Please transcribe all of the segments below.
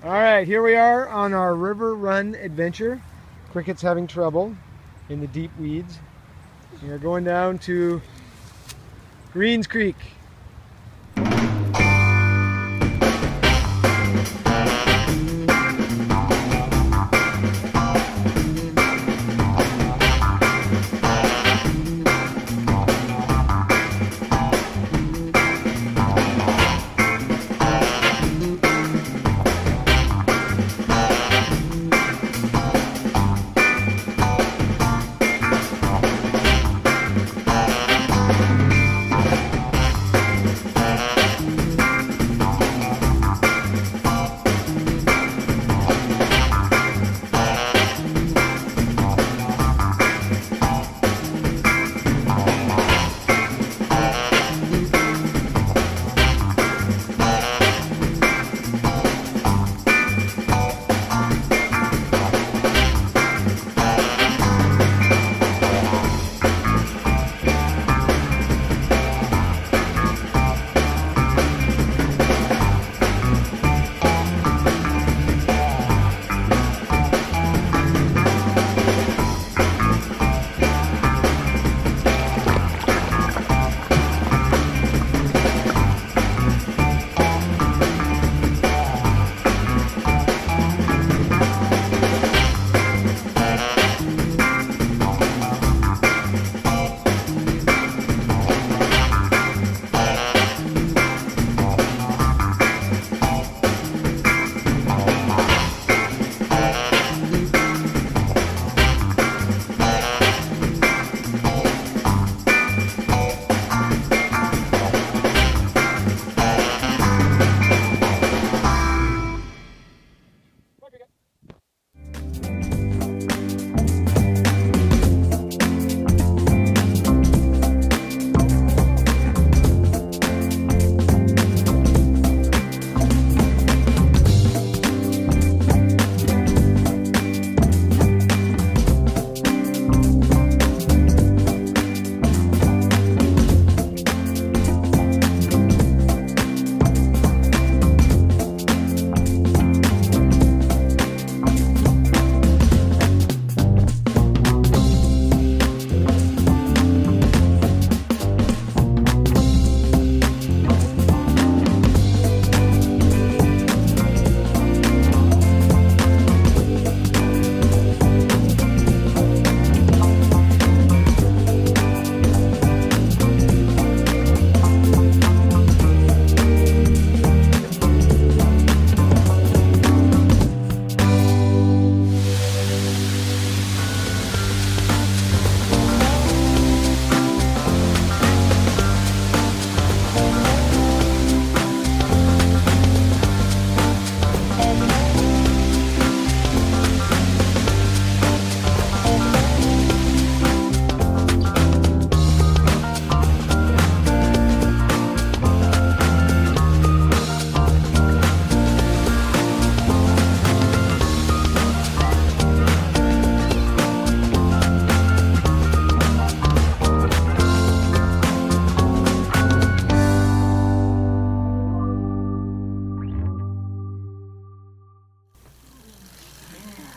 Alright, here we are on our river run adventure. Cricket's having trouble in the deep weeds. We are going down to Greens Creek.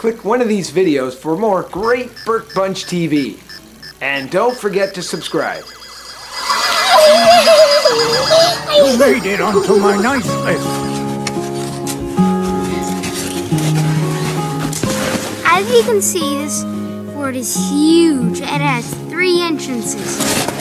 Click one of these videos for more great Burke Bunch TV. And don't forget to subscribe. You made it onto my nice list. As you can see, this fort is huge. It has 3 entrances.